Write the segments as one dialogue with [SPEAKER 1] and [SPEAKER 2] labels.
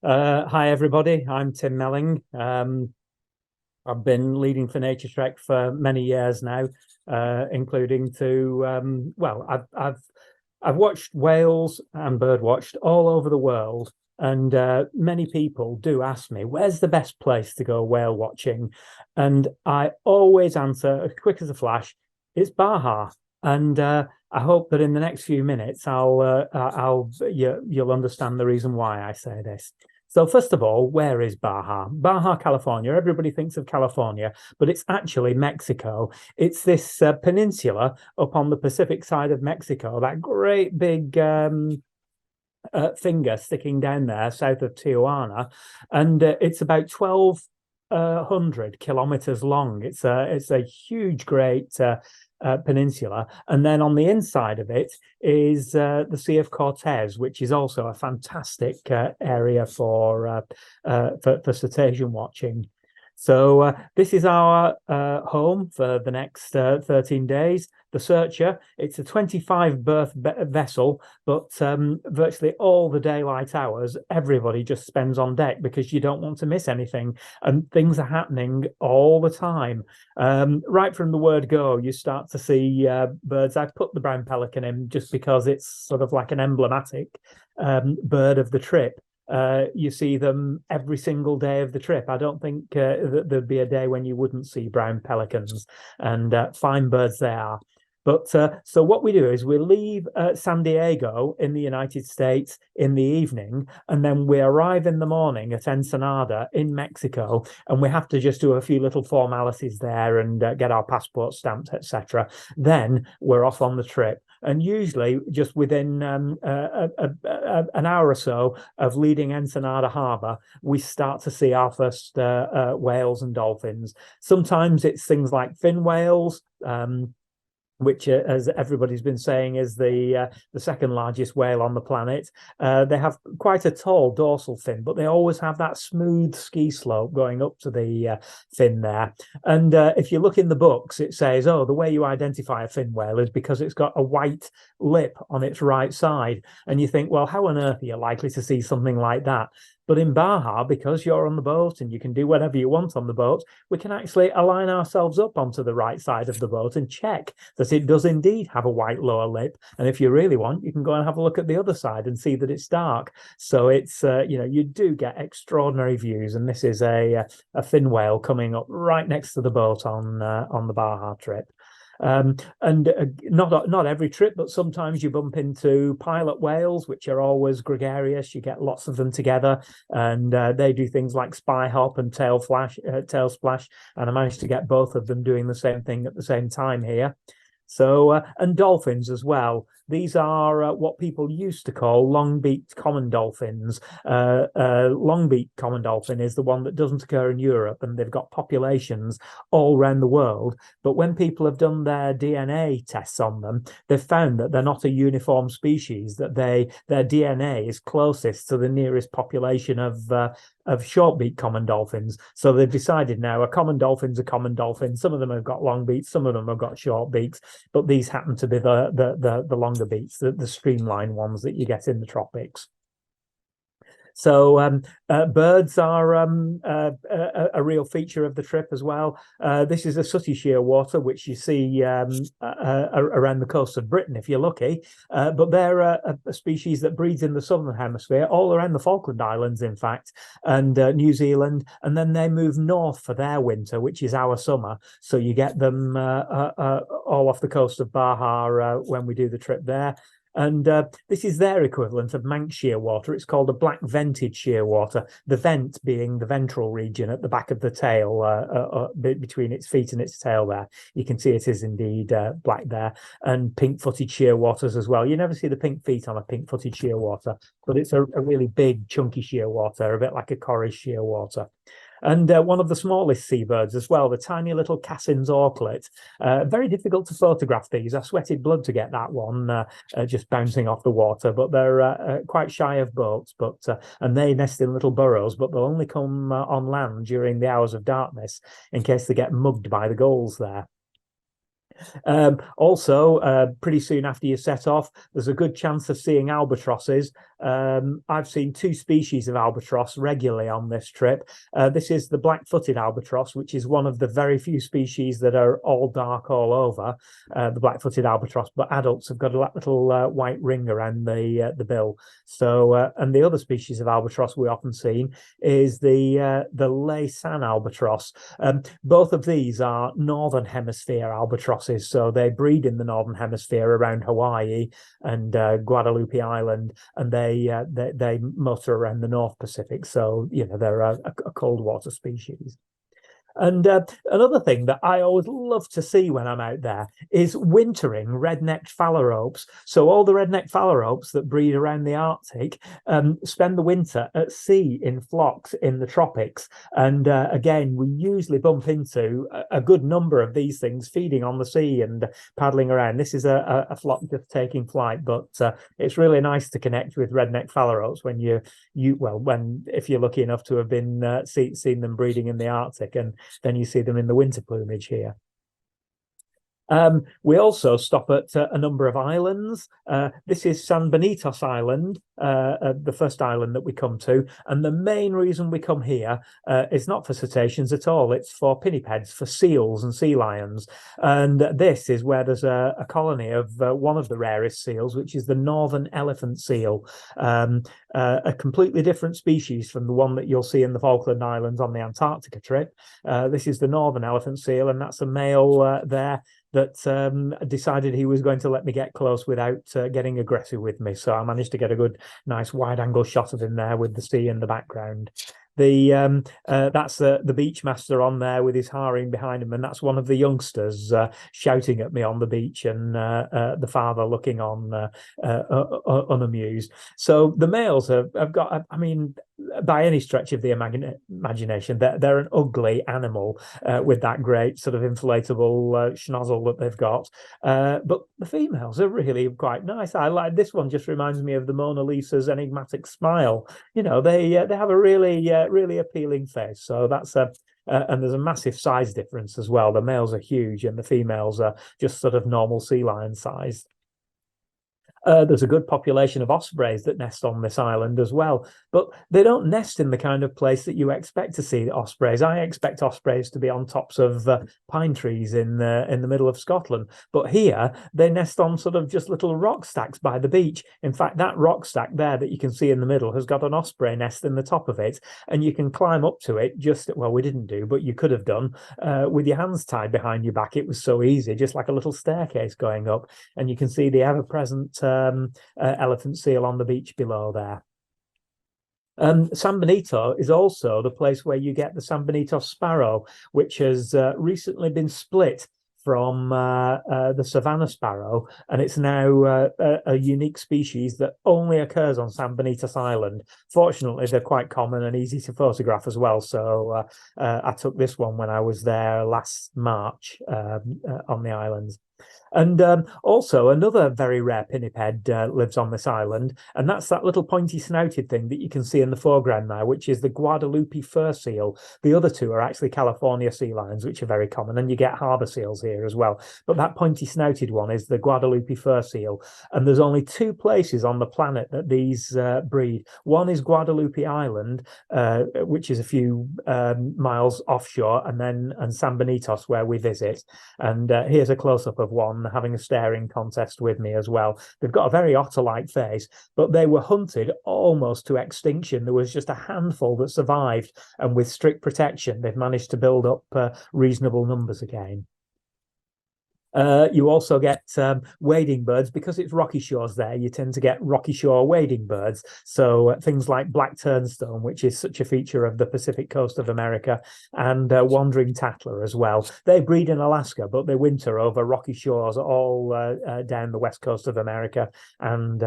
[SPEAKER 1] Hi, everybody. I'm Tim Melling. I've been leading for Naturetrek for many years now, including to I've watched whales and bird watched all over the world, and many people do ask me, "Where's the best place to go whale watching?" And I always answer as quick as a flash, "It's Baja." And I hope that in the next few minutes, you'll understand the reason why I say this. So first of all, where is Baja? Baja California. Everybody thinks of California, but it's actually Mexico. It's this peninsula up on the Pacific side of Mexico, that great big finger sticking down there south of Tijuana, and it's about 1,200 kilometers long. It's a huge, great peninsula, and then on the inside of it is the Sea of Cortez, which is also a fantastic area for cetacean watching. So this is our home for the next 13 days. The Searcher, it's a 25 berth vessel, but virtually all the daylight hours, everybody just spends on deck because you don't want to miss anything. And things are happening all the time. Right from the word go, you start to see birds. I've put the brown pelican in just because it's sort of like an emblematic bird of the trip. You see them every single day of the trip. I don't think that there'd be a day when you wouldn't see brown pelicans, and fine birds they are. But so what we do is we leave San Diego in the United States in the evening, and then we arrive in the morning at Ensenada in Mexico, and we have to just do a few little formalities there and get our passport stamped, etc. Then we're off on the trip. And usually, just within an hour or so of leaving Ensenada Harbour, we start to see our first whales and dolphins. Sometimes it's things like fin whales. Which, as everybody's been saying, is the second largest whale on the planet. They have quite a tall dorsal fin, but they always have that smooth ski slope going up to the fin there. And if you look in the books, it says, "Oh, the way you identify a fin whale is because it's got a white lip on its right side." And you think, well, how on earth are you likely to see something like that? But in Baja, because you're on the boat and you can do whatever you want on the boat, we can actually align ourselves up onto the right side of the boat and check that it does indeed have a white lower lip. And if you really want, you can go and have a look at the other side and see that it's dark. So it's, you do get extraordinary views. And this is a fin whale coming up right next to the boat on the Baja trip. And not every trip, but sometimes you bump into pilot whales, which are always gregarious. You get lots of them together, and they do things like spy hop and tail splash. And I managed to get both of them doing the same thing at the same time here. So, and dolphins as well. These are what people used to call long-beaked common dolphins. Long-beaked common dolphin is the one that doesn't occur in Europe, and they've got populations all around the world. But when people have done their DNA tests on them, they've found that they're not a uniform species, that their DNA is closest to the nearest population of short-beaked common dolphins. So they've decided now a common dolphin's a common dolphin. Some of them have got long beaks, some of them have got short beaks, but these happen to be the longer beaks, the streamlined ones that you get in the tropics. So birds are a real feature of the trip as well. This is a sooty shearwater, which you see around the coast of Britain, if you're lucky. But they're a species that breeds in the southern hemisphere, all around the Falkland Islands, in fact, and New Zealand. And then they move north for their winter, which is our summer. So you get them all off the coast of Baja when we do the trip there. And this is their equivalent of Manx shearwater. It's called a black vented shearwater, the vent being the ventral region at the back of the tail, between its feet and its tail there. You can see it is indeed black there. And pink-footed shearwaters as well. You never see the pink feet on a pink-footed shearwater, but it's a really big, chunky shearwater, a bit like a Cornish shearwater. And one of the smallest seabirds as well, the tiny little Cassin's auklet. Very difficult to photograph these. I sweated blood to get that one just bouncing off the water, but they're quite shy of boats. And they nest in little burrows, but they'll only come on land during the hours of darkness in case they get mugged by the gulls there. Also, pretty soon after you set off, there's a good chance of seeing albatrosses. I've seen two species of albatross regularly on this trip. This is the black-footed albatross, which is one of the very few species that are all dark all over, the black-footed albatross, but adults have got a little white ring around the bill. So, and the other species of albatross we often seen is the Laysan albatross. Both of these are northern hemisphere albatrosses, so they breed in the northern hemisphere around Hawaii and Guadalupe Island, and they motor around the North Pacific. So they're a cold water species. And another thing that I always love to see when I'm out there is wintering red-necked phalaropes. So all the red-necked phalaropes that breed around the Arctic spend the winter at sea in flocks in the tropics. And again, we usually bump into a good number of these things feeding on the sea and paddling around. This is a flock just taking flight, but it's really nice to connect with red-necked phalaropes when if you're lucky enough to have been seen them breeding in the Arctic, and then you see them in the winter plumage here. We also stop at a number of islands. This is San Benitos Island, the first island that we come to. And the main reason we come here is not for cetaceans at all. It's for pinnipeds, for seals and sea lions. And this is where there's a colony of one of the rarest seals, which is the northern elephant seal, a completely different species from the one that you'll see in the Falkland Islands on the Antarctica trip. This is the northern elephant seal, and that's a male there that decided he was going to let me get close without getting aggressive with me. So I managed to get a good, nice wide-angle shot of him there with the sea in the background. That's the beach master on there with his harem behind him, and that's one of the youngsters shouting at me on the beach, and the father looking on unamused. So the males have got, I mean, by any stretch of the imagination, they're an ugly animal with that great sort of inflatable schnozzle that they've got. But the females are really quite nice. I like this one. Just reminds me of the Mona Lisa's enigmatic smile. They have a really appealing face. So that's and there's a massive size difference as well. The males are huge and the females are just sort of normal sea lion sized. There's a good population of ospreys that nest on this island as well, but they don't nest in the kind of place that you expect to see ospreys. I expect ospreys to be on tops of pine trees in the middle of Scotland, but here they nest on sort of just little rock stacks by the beach. In fact, that rock stack there that you can see in the middle has got an osprey nest in the top of it, and you can climb up to it we didn't do, but you could have done with your hands tied behind your back. It was so easy, just like a little staircase going up, and you can see the ever-present elephant seal on the beach below there. San Benito is also the place where you get the San Benito sparrow, which has recently been split from the savanna sparrow, and it's now a unique species that only occurs on San Benitos Island. Fortunately, they're quite common and easy to photograph as well, so I took this one when I was there last March on the islands. And also another very rare pinniped lives on this island, and that's that little pointy snouted thing that you can see in the foreground now, which is the Guadalupe fur seal. The other two are actually California sea lions, which are very common, and you get harbor seals here as well. But that pointy snouted one is the Guadalupe fur seal, and there's only two places on the planet that these breed. One is Guadalupe Island, which is a few miles offshore, and San Benitos, where we visit. And here's a close-up of one having a staring contest with me as well. They've got a very otter-like face, but they were hunted almost to extinction. There was just a handful that survived, and with strict protection, they've managed to build up reasonable numbers again. You also get wading birds. Because it's rocky shores there, you tend to get rocky shore wading birds. So things like black turnstone, which is such a feature of the Pacific coast of America, and wandering tattler as well. They breed in Alaska, but they winter over rocky shores all down the west coast of America and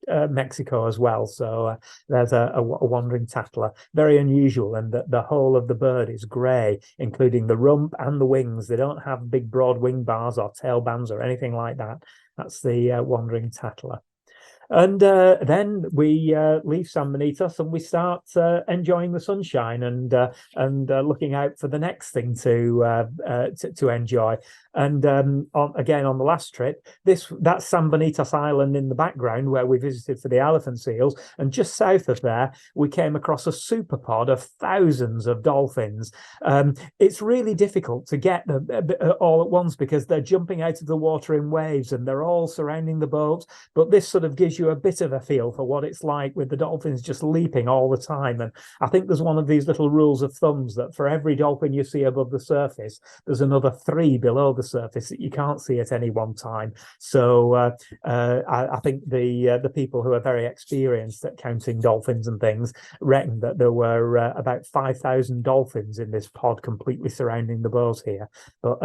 [SPEAKER 1] Mexico as well. So there's a wandering tattler, very unusual, and the whole of the bird is grey, including the rump and the wings. They don't have big broad wing bars or tail bands or anything like that. That's the wandering tattler. And then we leave San Benitos and we start enjoying the sunshine and looking out for the next thing to enjoy. And again on the last trip, that's San Benitos Island in the background where we visited for the elephant seals, and just south of there we came across a super pod of thousands of dolphins. It's really difficult to get them all at once because they're jumping out of the water in waves and they're all surrounding the boat. But this sort of gives you a bit of a feel for what it's like with the dolphins just leaping all the time. And I think there's one of these little rules of thumbs that for every dolphin you see above the surface, there's another 3 below the surface that you can't see at any one time. So I think the people who are very experienced at counting dolphins and things reckon that there were about 5,000 dolphins in this pod completely surrounding the boat here. But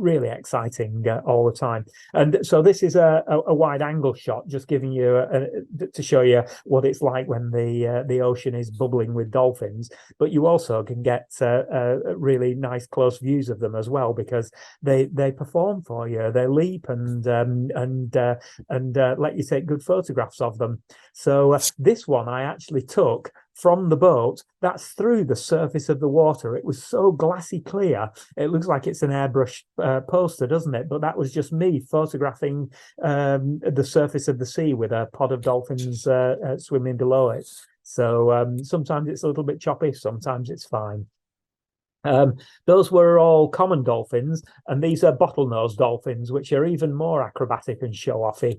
[SPEAKER 1] really exciting all the time. And so this is a wide angle shot, just giving you to show you what it's like when the ocean is bubbling with dolphins. But you also can get really nice close views of them as well, because they perform for you. They leap and let you take good photographs of them. So this one I actually took from the boat. That's through the surface of the water. It was so glassy clear. It looks like it's an airbrush poster, doesn't it? But that was just me photographing the surface of the sea with a pod of dolphins swimming below it. So sometimes it's a little bit choppy, sometimes it's fine. Those were all common dolphins, and these are bottlenose dolphins, which are even more acrobatic and show-offy.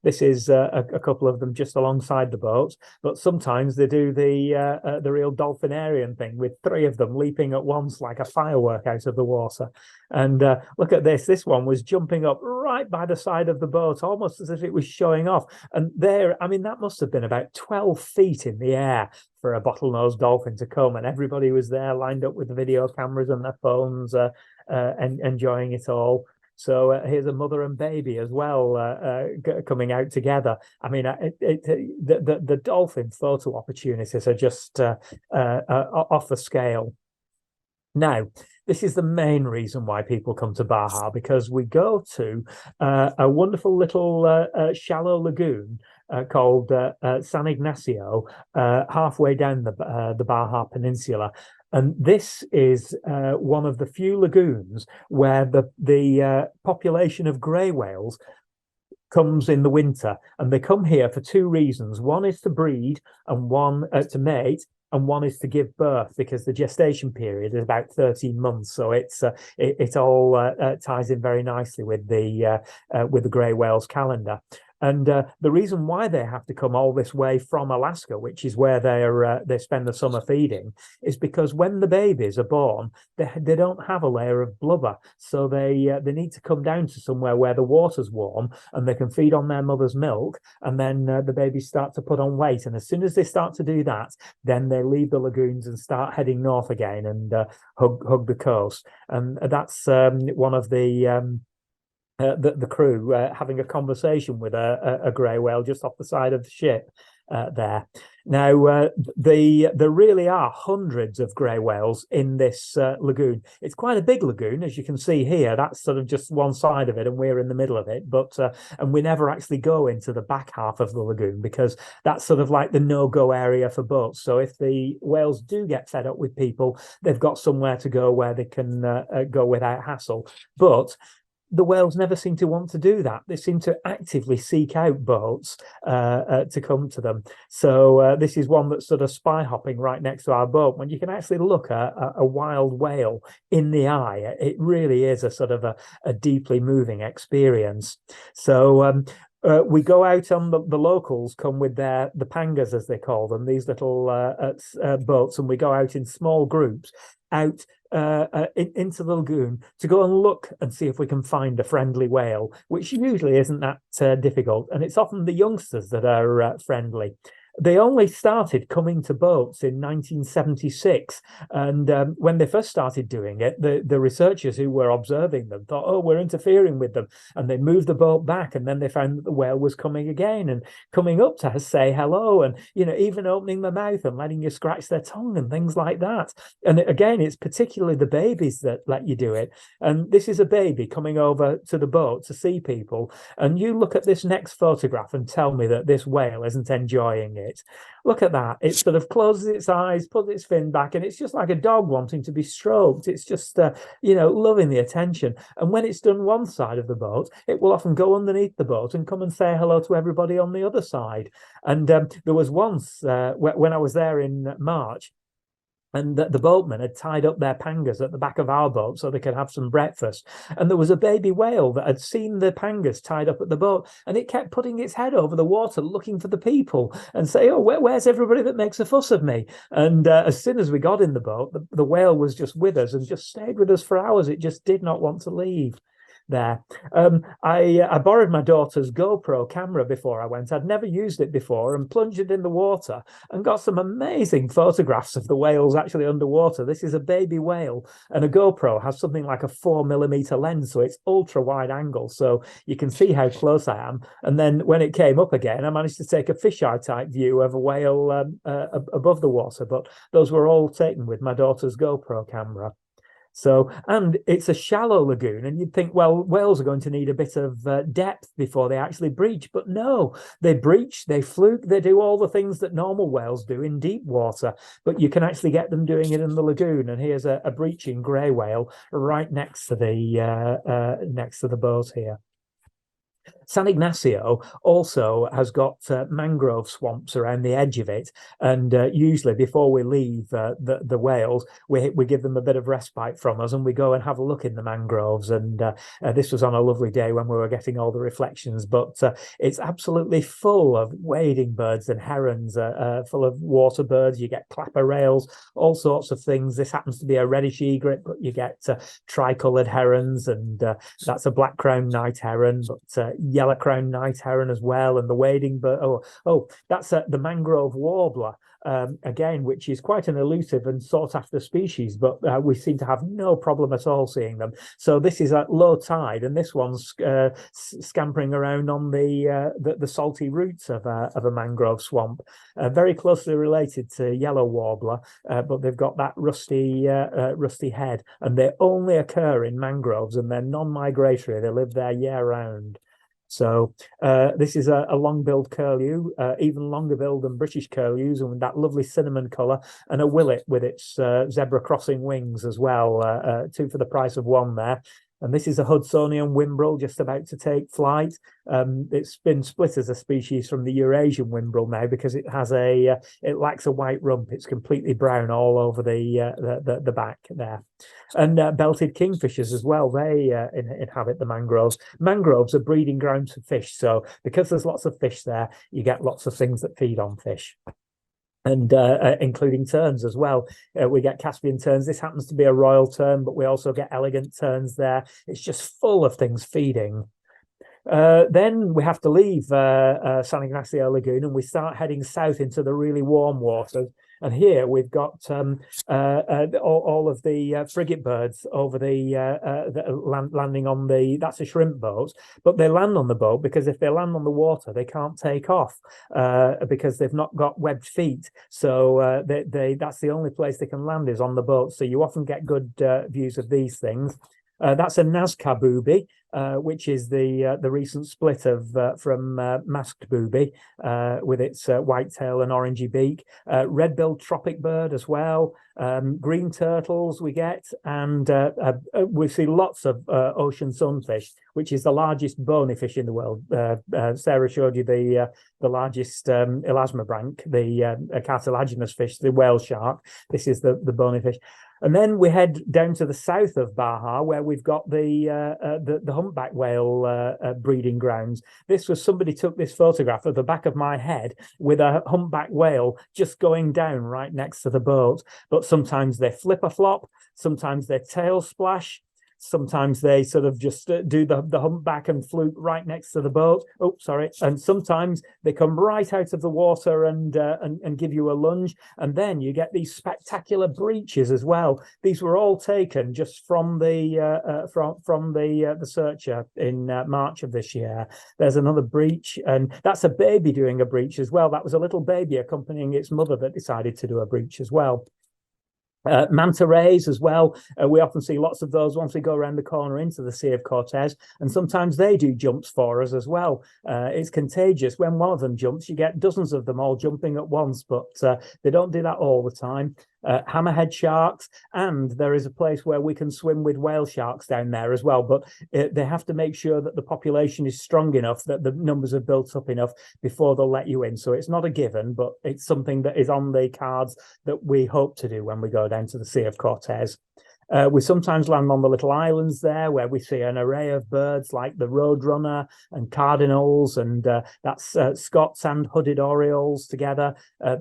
[SPEAKER 1] This is a couple of them just alongside the boat, but sometimes they do the real dolphinarian thing with 3 of them leaping at once like a firework out of the water. And look at this. This one was jumping up right by the side of the boat, almost as if it was showing off. And there, I mean, that must have been about 12 feet in the air for a bottlenose dolphin to come, and everybody was there lined up with the video cameras and their phones and enjoying it all. So here's a mother and baby as well coming out together. I mean, the dolphin photo opportunities are just off the scale. Now, this is the main reason why people come to Baja, because we go to a wonderful little shallow lagoon called San Ignacio, halfway down the Baja Peninsula. And this is one of the few lagoons where the population of grey whales comes in the winter, and they come here for 2 reasons. One is to breed, and one to mate, and one is to give birth, because the gestation period is about 13 months. So it all ties in very nicely with the grey whales calendar. And the reason why they have to come all this way from Alaska, which is where they spend the summer feeding, is because when the babies are born, they don't have a layer of blubber, so they need to come down to somewhere where the water's warm and they can feed on their mother's milk, and then the babies start to put on weight. And as soon as they start to do that, then they leave the lagoons and start heading north again and hug the coast. And that's one of the crew having a conversation with a grey whale just off the side of the ship there. Now, there really are hundreds of grey whales in this lagoon. It's quite a big lagoon, as you can see here. That's sort of just one side of it, and we're in the middle of it. But and we never actually go into the back half of the lagoon, because that's sort of like the no-go area for boats. So if the whales do get fed up with people, they've got somewhere to go where they can go without hassle. But the whales never seem to want to do that. They seem to actively seek out boats to come to them. So this is one that's sort of spy hopping right next to our boat. When you can actually look a wild whale in the eye, it really is a sort of a deeply moving experience. So we go out on the locals come with the pangas, as they call them, these little boats, and we go out in small groups out into the lagoon to go and look and see if we can find a friendly whale, which usually isn't that difficult. And it's often the youngsters that are friendly. They only started coming to boats in 1976. And when they first started doing it, the researchers who were observing them thought, oh, we're interfering with them. And they moved the boat back. And then they found that the whale was coming again and coming up to say hello. And, even opening their mouth and letting you scratch their tongue and things like that. And again, it's particularly the babies that let you do it. And this is a baby coming over to the boat to see people. And you look at this next photograph and tell me that this whale isn't enjoying it. Look at that. It sort of closes its eyes, puts its fin back, and it's just like a dog wanting to be stroked. It's just, loving the attention. And when it's done one side of the boat, it will often go underneath the boat and come and say hello to everybody on the other side. And there was once when I was there in March, and the boatmen had tied up their pangas at the back of our boat so they could have some breakfast. And there was a baby whale that had seen the pangas tied up at the boat, and it kept putting its head over the water looking for the people and say, oh, where's everybody that makes a fuss of me? And as soon as we got in the boat, the whale was just with us and just stayed with us for hours. It just did not want to leave there. I borrowed my daughter's GoPro camera before I went. I'd never used it before, and plunged it in the water and got some amazing photographs of the whales actually underwater. This is a baby whale, and a GoPro has something like a 4mm lens, so it's ultra wide angle, so you can see how close I am. And then when it came up again, I managed to take a fisheye type view of a whale above the water, but those were all taken with my daughter's GoPro camera. So, and it's a shallow lagoon, and you'd think, well, whales are going to need a bit of depth before they actually breach. But no, they breach, they fluke, they do all the things that normal whales do in deep water. But you can actually get them doing it in the lagoon. And here's a breaching grey whale right next to the boat here. San Ignacio also has got mangrove swamps around the edge of it, and usually before we leave the whales, we give them a bit of respite from us, and we go and have a look in the mangroves. And this was on a lovely day when we were getting all the reflections, but it's absolutely full of wading birds and herons, full of water birds. You get clapper rails, all sorts of things. This happens to be a reddish egret, but you get tricolored herons, and that's a black-crowned night heron, but yellow-crowned night heron as well, and the wading bird. Oh, that's the mangrove warbler, again, which is quite an elusive and sought-after species, but we seem to have no problem at all seeing them. So this is at low tide, and this one's scampering around on the salty roots of a mangrove swamp, very closely related to yellow warbler, but they've got that rusty head, and they only occur in mangroves, and they're non-migratory. They live there year-round. So this is a long-billed curlew, even longer billed than British curlews, and with that lovely cinnamon colour, and a willet with its zebra crossing wings as well, two for the price of one there. And this is a Hudsonian wimbrel just about to take flight. It's been split as a species from the Eurasian wimbrel now because it lacks a white rump. It's completely brown all over the back there. And belted kingfishers as well. They inhabit the mangroves. Mangroves are breeding grounds for fish. So because there's lots of fish there, you get lots of things that feed on fish. And including terns as well. We get Caspian terns. This happens to be a royal tern, but we also get elegant terns there. It's just full of things feeding. Then we have to leave San Ignacio Lagoon, and we start heading south into the really warm waters. And here we've got all of the frigate birds over landing on that's a shrimp boat, but they land on the boat because if they land on the water, they can't take off because they've not got webbed feet. So that's the only place they can land is on the boat. So you often get good views of these things. That's a Nazca booby, which is the recent split from masked booby with its white tail and orangey beak. Red-billed tropic bird as well. Green turtles we get, and we see lots of ocean sunfish, which is the largest bony fish in the world. Sarah showed you the largest elasmobranch, the cartilaginous fish, the whale shark. This is the bony fish. And then we head down to the south of Baja, where we've got the humpback whale breeding grounds. This was somebody took this photograph of the back of my head with a humpback whale just going down right next to the boat. But sometimes they flip a flop, sometimes they tail splash, Sometimes they sort of just do the humpback and fluke right next to the boat. Oh, sorry. And sometimes they come right out of the water and give you a lunge. And then you get these spectacular breaches as well. These were all taken just from the searcher in March of this year. There's another breach, and that's a baby doing a breach as well. That was a little baby accompanying its mother that decided to do a breach as well. Manta rays as well. We often see lots of those once we go around the corner into the Sea of Cortez, and sometimes they do jumps for us as well. It's contagious. When one of them jumps, you get dozens of them all jumping at once, but they don't do that all the time. Hammerhead sharks, and there is a place where we can swim with whale sharks down there as well, but they have to make sure that the population is strong enough, that the numbers are built up enough before they'll let you in. So it's not a given, but it's something that is on the cards that we hope to do when we go down to the Sea of Cortez. We sometimes land on the little islands there where we see an array of birds like the roadrunner and cardinals, and that's Scots and hooded orioles together,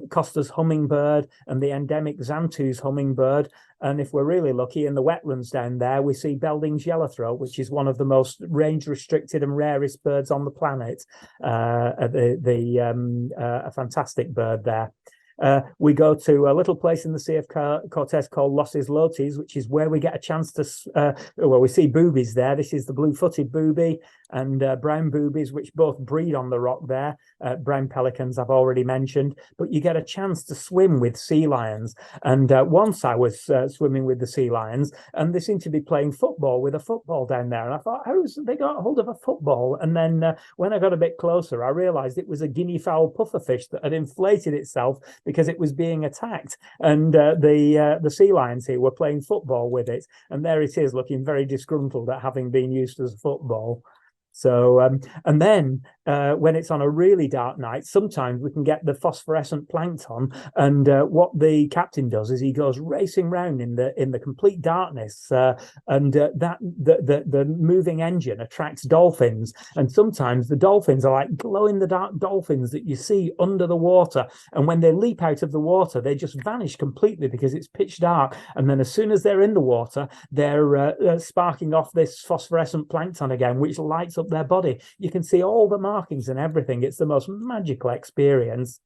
[SPEAKER 1] Costa's hummingbird and the endemic Xantu's hummingbird. And if we're really lucky, in the wetlands down there, we see Belding's yellowthroat, which is one of the most range-restricted and rarest birds on the planet. A fantastic bird there. We go to a little place in the Sea of Cortez called Los Islotes, which is where we get a chance to, we see boobies there. This is the blue-footed booby and brown boobies, which both breed on the rock there. Brown pelicans I've already mentioned, but you get a chance to swim with sea lions. And once I was swimming with the sea lions, and they seemed to be playing football with a football down there. And I thought, how's they got hold of a football? And then when I got a bit closer, I realized it was a guinea fowl pufferfish that had inflated itself because it was being attacked, and the sea lions here were playing football with it, and there it is, looking very disgruntled at having been used as a football. So, and then when it's on a really dark night, sometimes we can get the phosphorescent plankton. And what the captain does is he goes racing round in the complete darkness, and the moving engine attracts dolphins. And sometimes the dolphins are like glow in the dark dolphins that you see under the water. And when they leap out of the water, they just vanish completely because it's pitch dark. And then as soon as they're in the water, they're sparking off this phosphorescent plankton again, which lights up their body. You can see all the markings and everything. It's the most magical experience.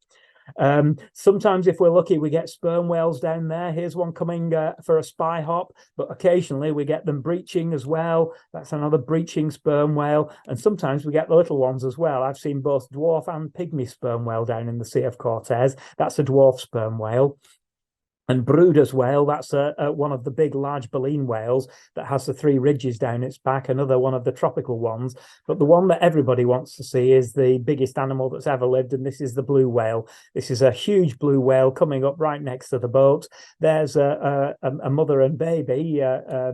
[SPEAKER 1] Sometimes if we're lucky, we get sperm whales down there. Here's one coming for a spy hop, but occasionally we get them breaching as well. That's another breaching sperm whale. And sometimes we get the little ones as well. I've seen both dwarf and pygmy sperm whale down in the Sea of Cortez. That's a dwarf sperm whale. And Bruder's whale, that's one of the big, large baleen whales that has the three ridges down its back, another one of the tropical ones. But the one that everybody wants to see is the biggest animal that's ever lived, and this is the blue whale. This is a huge blue whale coming up right next to the boat. There's a mother and baby,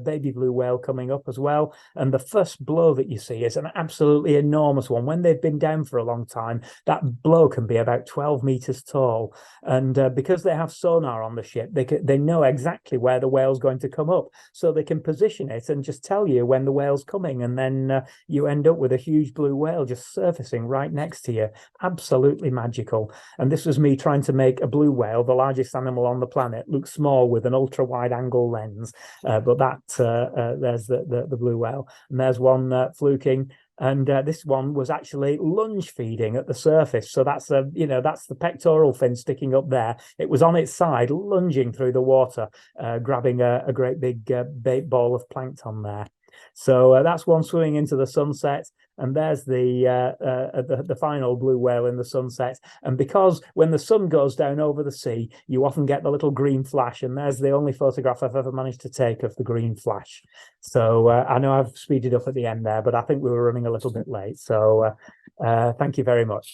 [SPEAKER 1] baby blue whale coming up as well. And the first blow that you see is an absolutely enormous one. When they've been down for a long time, that blow can be about 12 meters tall. And because they have sonar on the ship, they know exactly where the whale's going to come up, so they can position it and just tell you when the whale's coming, and then you end up with a huge blue whale just surfacing right next to you. Absolutely magical. And this was me trying to make a blue whale, the largest animal on the planet, look small with an ultra wide angle lens, but there's the blue whale, and there's one fluking. And this one was actually lunge feeding at the surface. So that's that's the pectoral fin sticking up there. It was on its side, lunging through the water, grabbing a great big bait ball of plankton there. So that's one swimming into the sunset. And there's the final blue whale in the sunset. And because when the sun goes down over the sea, you often get the little green flash. And there's the only photograph I've ever managed to take of the green flash. So I know I've speeded up at the end there, but I think we were running a little bit late. So thank you very much.